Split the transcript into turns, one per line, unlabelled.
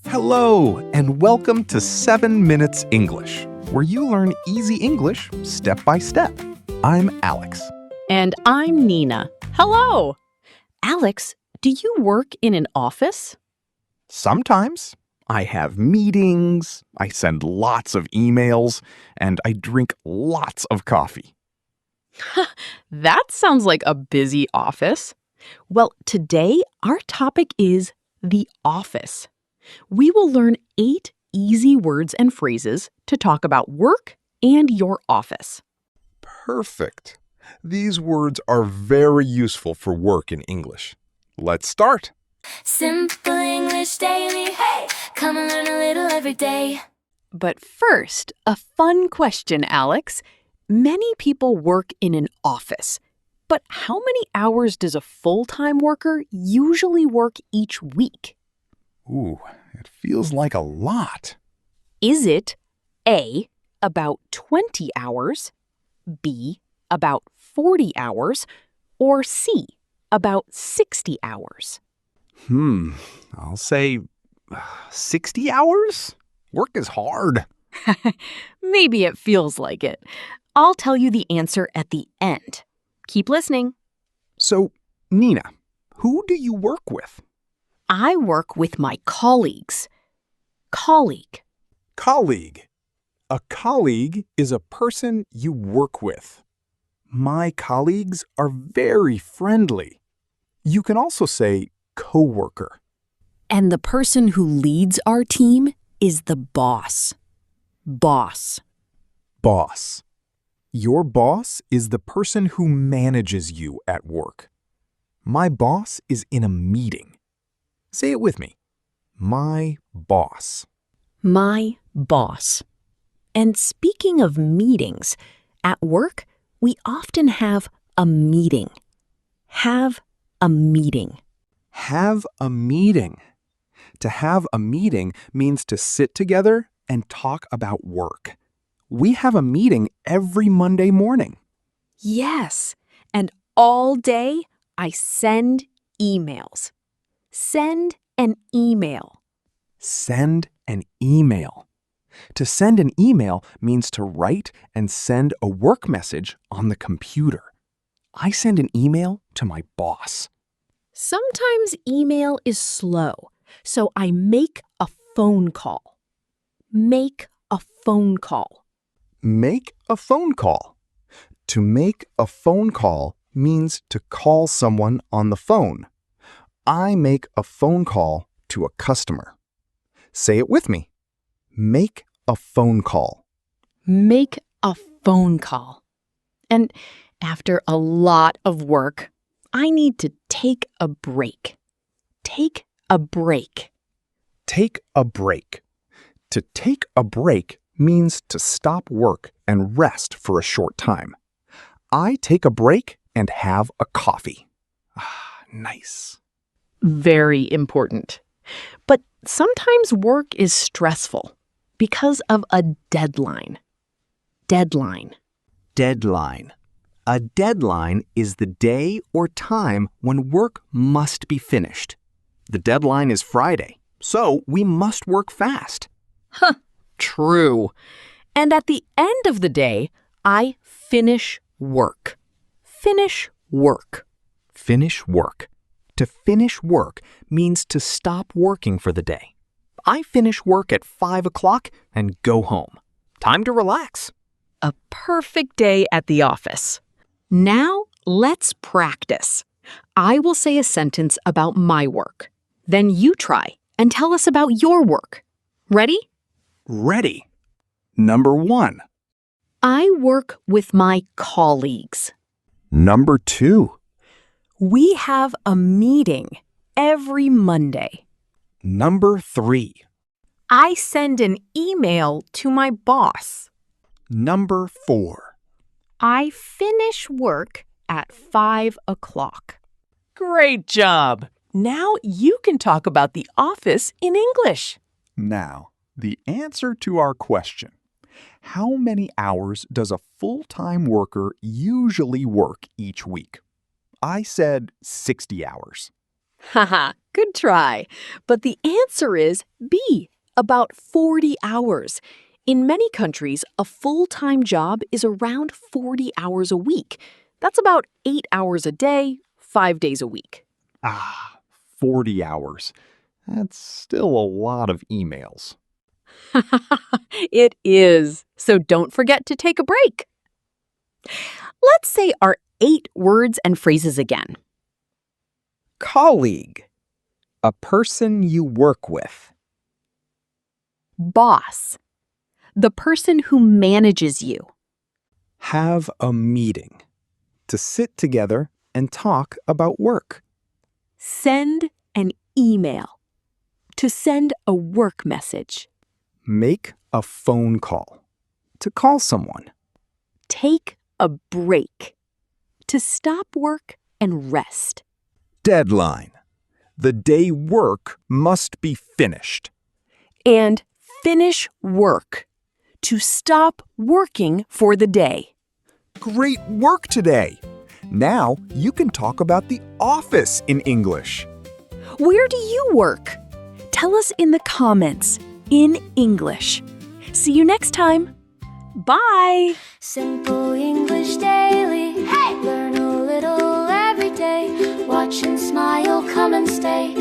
Hello, and welcome to 7 Minutes English, where you learn easy English step by step. I'm Alex.
And I'm Nina. Hello! Alex, do you work in an office?
Sometimes I have meetings, I send lots of emails, and I drink lots of coffee.
That sounds like a busy office. Well, today our topic is the office. We will learn 8 easy words and phrases to talk about work and your office.
Perfect. These words are very useful for work in English. Let's start.
Simple English daily. Hey, come and learn a little every day.
But first, a fun question, Alex. Many people work in an office. But how many hours does a full-time worker usually work each week?
Ooh, it feels like a lot.
Is it A, about 20 hours, B, about 40 hours, or C, about 60 hours?
I'll say 60 hours? Work is hard.
Maybe it feels like it. I'll tell you the answer at the end. Keep listening.
So, Nina, who do you work with?
I work with my colleagues. Colleague.
Colleague. A colleague is a person you work with. My colleagues are very friendly. You can also say coworker.
And the person who leads our team is the boss. Boss.
Boss. Your boss is the person who manages you at work. My boss is in a meeting. Say it with me. My boss.
My boss. And speaking of meetings, at work, we often have a meeting. Have a meeting.
Have a meeting. To have a meeting means to sit together and talk about work. We have a meeting every Monday morning.
Yes, and all day I send emails. Send an email.
Send an email. To send an email means to write and send a work message on the computer. I send an email to my boss.
Sometimes email is slow, so I make a phone call. Make a phone call.
Make a phone call. To make a phone call means to call someone on the phone. I make a phone call to a customer. Say it with me. Make a phone call.
Make a phone call. And after a lot of work, I need to take a break. Take a break.
Take a break. To take a break means to stop work and rest for a short time. I take a break and have a coffee. Nice.
Very important. But sometimes work is stressful because of a deadline. Deadline.
Deadline. A deadline is the day or time when work must be finished. The deadline is Friday, so we must work fast.
True. And at the end of the day, I finish work. Finish work.
Finish work. To finish work means to stop working for the day. I finish work at 5 o'clock and go home. Time to relax.
A perfect day at the office. Now, let's practice. I will say a sentence about my work. Then you try and tell us about your work. Ready?
Ready. Number 1.
I work with my colleagues.
Number 2.
We have a meeting every Monday.
Number 3.
I send an email to my boss.
Number 4.
I finish work at 5 o'clock. Great job! Now you can talk about the office in English.
Now, the answer to our question. How many hours does a full-time worker usually work each week? I said 60 hours.
Haha, good try. But the answer is B, about 40 hours. In many countries, a full-time job is around 40 hours a week. That's about 8 hours a day, 5 days a week.
40 hours. That's still a lot of emails.
It is. So don't forget to take a break. Let's say our 8 words and phrases again.
Colleague. A person you work with.
Boss. The person who manages you.
Have a meeting. To sit together and talk about work.
Send an email. To send a work message.
Make a phone call. To call someone.
Take a break. To stop work and rest.
Deadline. The day work must be finished.
And finish work. To stop working for the day.
Great work today! Now you can talk about the office in English.
Where do you work? Tell us in the comments in English. See you next time. Bye!
Simple English daily. Hey! Learn a little every day. Watch and smile, come and stay.